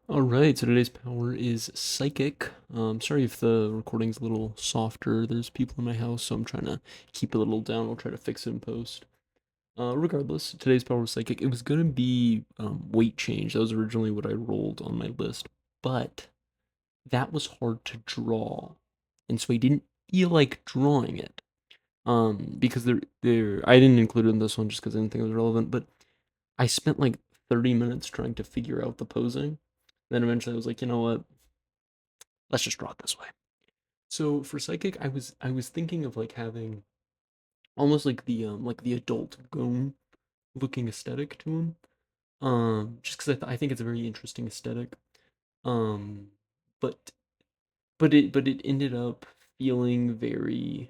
All right, so today's power is psychic. Sorry if the recording's a little softer. There's people in my house, so I'm trying to keep it a little down. I'll try to fix it in post. Regardless, today's power was psychic. It was gonna be weight change. That was originally what I rolled on my list, but that was hard to draw, and so I didn't feel like drawing it. Because I didn't include it in this one just because I didn't think it was relevant. But I spent like 30 minutes trying to figure out the posing. Then eventually I was like, you know what? Let's just draw it this way. So for psychic, I was thinking of like having almost like the adult Gome looking aesthetic to him. Just because I think it's a very interesting aesthetic. Um, but but it ended up feeling very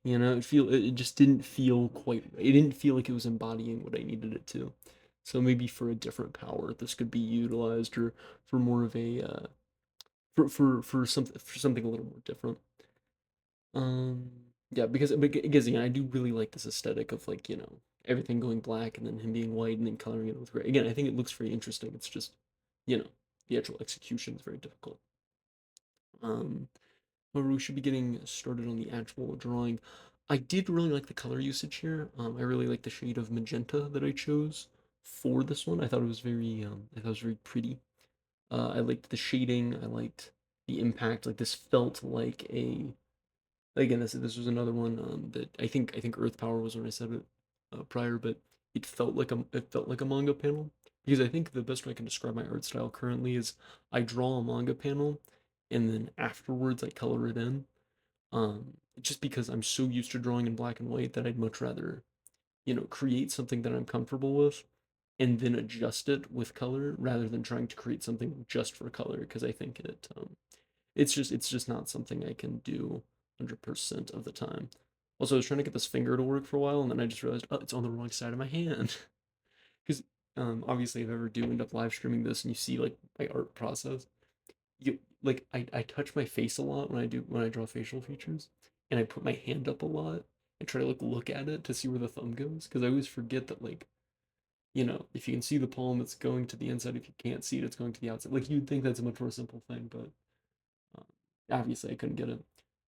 You know, it just didn't feel quite. It didn't feel like it was embodying what I needed it to. So maybe for a different power, this could be utilized, or for more of a for something a little more different. Um, yeah, because again, I do really like this aesthetic of like everything going black and then him being white and then coloring it with gray. Again, I think it looks very interesting. It's just you know the actual execution is very difficult. Um, but we should be getting started on the actual drawing. I did really like the color usage here. I really like the shade of magenta that I chose for this one. I thought it was very pretty. I liked the shading. I liked the impact. Like this felt like a again. This was another one that I think Earth Power was when I said it prior, but it felt like a manga panel because I think the best way I can describe my art style currently is I draw a manga panel and then afterwards I color it in. Just because I'm so used to drawing in black and white that I'd much rather create something that I'm comfortable with and then adjust it with color rather than trying to create something just for color because I think it's just not something I can do 100% of the time. Also, I was trying to get this finger to work for a while and then I just realized, oh, it's on the wrong side of my hand. Because obviously, if I ever do end up live streaming this and you see like my art process, you like I touch my face a lot when I draw facial features, and I put my hand up a lot and try to like look at it to see where the thumb goes because I always forget that like if you can see the palm, it's going to the inside. If you can't see it, it's going to the outside. Like you'd think that's a much more simple thing, but uh, obviously I couldn't get it.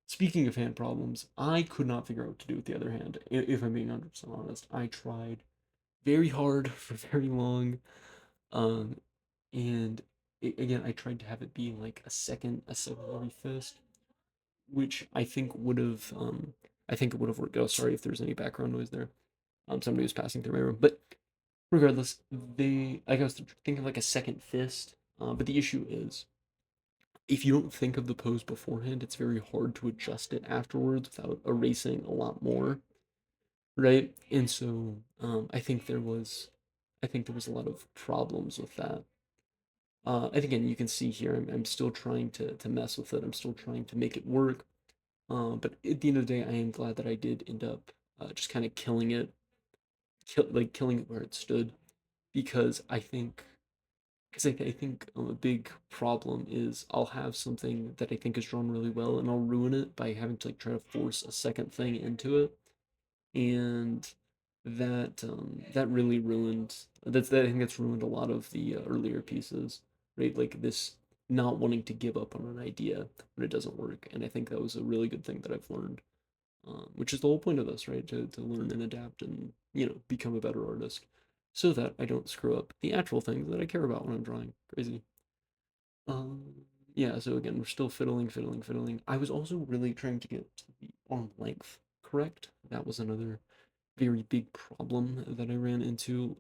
Speaking of hand problems, I could not figure out what to do with the other hand. If I'm being 100% honest, I tried very hard for very long. Um, and again, I tried to have it be like a secondary fist, which I think it would have worked out. Sorry if there's any background noise there. Somebody was passing through my room, but regardless, I was thinking like a second fist. But the issue is, if you don't think of the pose beforehand, it's very hard to adjust it afterwards without erasing a lot more, right? And so, I think there was a lot of problems with that. And again, you can see here, I'm still trying to mess with it. I'm still trying to make it work. But at the end of the day, I am glad that I did end up just kind of killing it where it stood, because I think a big problem is I'll have something that I think is drawn really well, and I'll ruin it by having to like try to force a second thing into it, and that really ruined I think that's ruined a lot of the earlier pieces, right? Like this not wanting to give up on an idea when it doesn't work, and I think that was a really good thing that I've learned, which is the whole point of this, right? To learn and adapt and become a better artist, so that I don't screw up the actual things that I care about when I'm drawing. Crazy. Um, yeah. So again, we're still fiddling, fiddling, fiddling. I was also really trying to get the arm length correct. That was another very big problem that I ran into.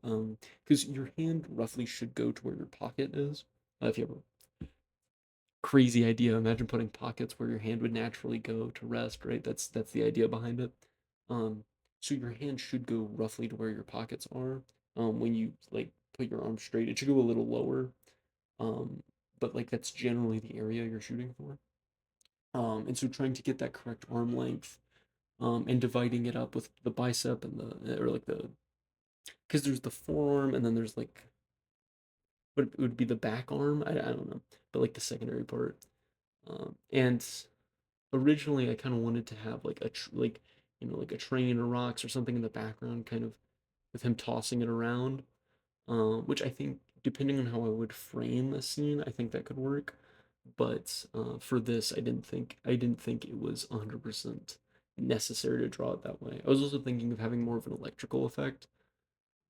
Because your hand roughly should go to where your pocket is. If you have a crazy idea, imagine putting pockets where your hand would naturally go to rest, right? That's the idea behind it. Um, so your hand should go roughly to where your pockets are. When you like put your arm straight, it should go a little lower. Um, but like that's generally the area you're shooting for. And so trying to get that correct arm length, and dividing it up with the bicep and the or like the because there's the forearm and then there's like what it would be the back arm. I don't know, but like the secondary part. And originally I kind of wanted to have like like like a train or rocks or something in the background, kind of with him tossing it around, which I think depending on how I would frame a scene, I think that could work. But for this, I didn't think it was 100% necessary to draw it that way. I was also thinking of having more of an electrical effect,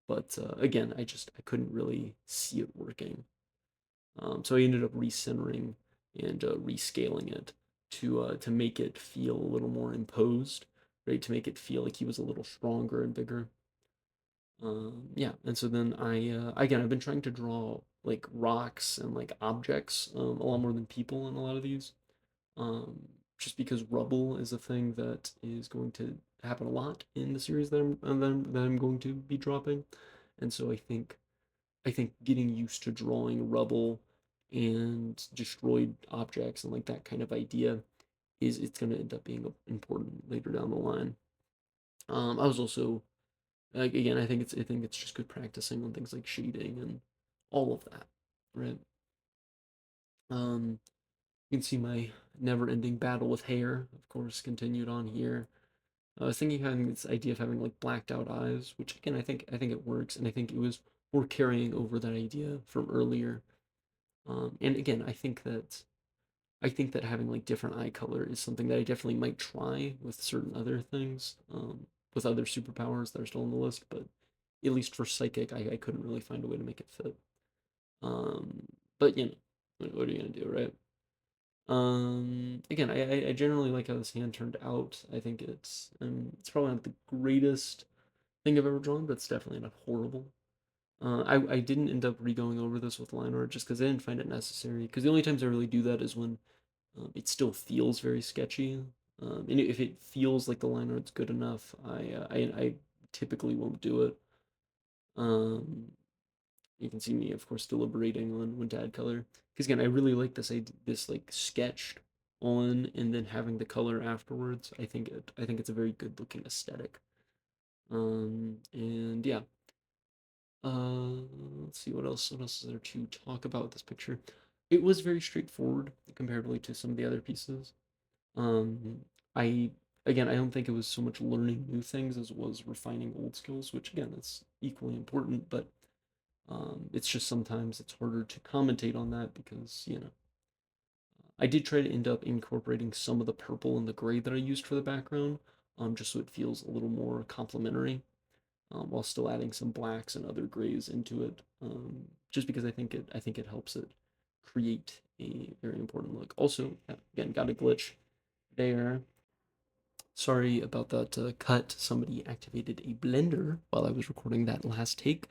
but again, I couldn't really see it working. So I ended up recentering and rescaling it to make it feel a little more imposed, right? To make it feel like he was a little stronger and bigger. Yeah, and so then again, I've been trying to draw like rocks and like objects a lot more than people in a lot of these. Um, just because rubble is a thing that is going to happen a lot in the series that I'm going to be dropping, and so I think getting used to drawing rubble and destroyed objects and like that kind of idea is it's going to end up being important later down the line. I was also like again, I think it's just good practicing on things like shading and all of that, right? You can see my never-ending battle with hair, of course, continued on here. I was thinking having this idea of having like blacked out eyes, which again I think it works, and I think it was we're carrying over that idea from earlier. And again, I think that having like different eye color is something that I definitely might try with certain other things, with other superpowers that are still on the list, but at least for psychic, I couldn't really find a way to make it fit. Um, but what are you gonna do, right? Again, I generally like how this hand turned out. I think it's probably not the greatest thing I've ever drawn, but it's definitely not horrible. I didn't end up re-going over this with line art just because I didn't find it necessary. Because the only times I really do that is when it still feels very sketchy. And if it feels like the line art's good enough, I typically won't do it. Um, you can see me, of course, deliberating on when to add color. Because again, I really like this like sketched on and then having the color afterwards. I think it's a very good looking aesthetic. And yeah. Let's see what else. What else is there to talk about with this picture? It was very straightforward comparatively to some of the other pieces. Um, I again, I don't think it was so much learning new things as it was refining old skills, which again, that's equally important. But it's just sometimes it's harder to commentate on that because I did try to end up incorporating some of the purple and the gray that I used for the background, just so it feels a little more complementary, while still adding some blacks and other grays into it, just because I think it helps it create a very important look. Also, again, got a glitch there. Sorry about that cut. Somebody activated a blender while I was recording that last take,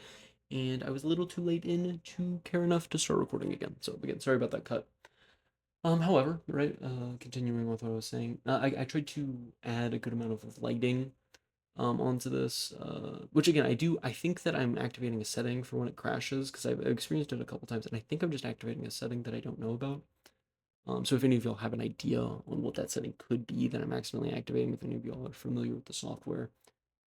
and I was a little too late in to care enough to start recording again. So again, sorry about that cut. However, right, continuing with what I was saying, I tried to add a good amount of lighting onto this, which again, I think that I'm activating a setting for when it crashes, because I've experienced it a couple times, and I think I'm just activating a setting that I don't know about. So if any of y'all have an idea on what that setting could be that I'm accidentally activating, if any of y'all are familiar with the software,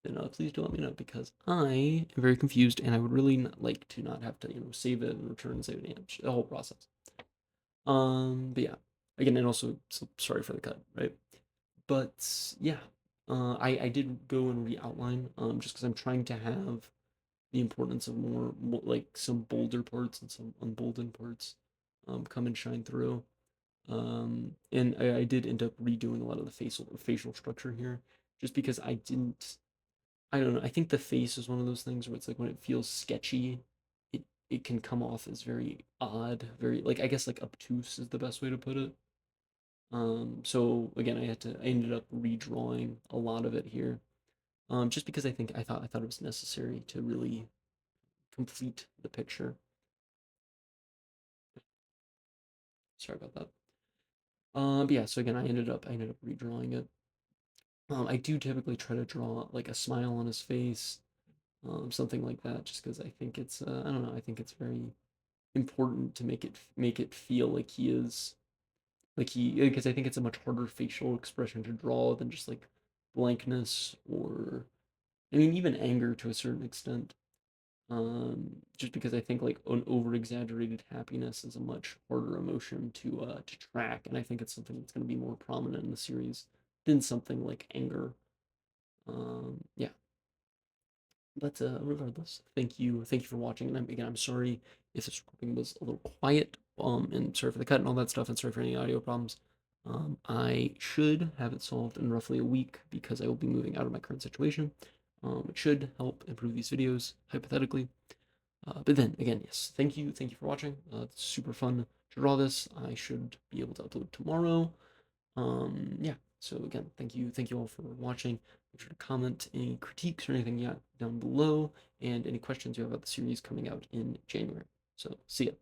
then please do let me know, because I am very confused and I would really not like to not have to, save it and return and save it, the whole process. But yeah, again, and also sorry for the cut, right? But yeah, I did go and re-outline, just because I'm trying to have the importance of more like some bolder parts and some unbolden parts, come and shine through. And I did end up redoing a lot of the facial structure here, just because I don't know. I think the face is one of those things where it's like when it feels sketchy, it can come off as very odd, very like I guess like obtuse is the best way to put it. So again, I ended up redrawing a lot of it here, just because I thought it was necessary to really complete the picture. Sorry about that. But yeah, so again, I ended up redrawing it. I do typically try to draw like a smile on his face, something like that, just because I think it's I don't know, I think it's very important to make it feel like he is like he because I think it's a much harder facial expression to draw than just like blankness or I mean even anger to a certain extent. Just because I think like an over exaggerated happiness is a much harder emotion to track, and I think it's something that's going to be more prominent in the series than something like anger. Yeah, but regardless, thank you for watching, and again, I'm sorry if this recording was a little quiet, and sorry for the cut and all that stuff, and sorry for any audio problems. I should have it solved in roughly a week because I will be moving out of my current situation. It should help improve these videos, hypothetically. But then, again, yes, thank you for watching. It's super fun to draw this. I should be able to upload tomorrow. Yeah, so again, thank you all for watching. Make sure to comment any critiques or anything down below, and any questions you have about the series coming out in January. So, see ya.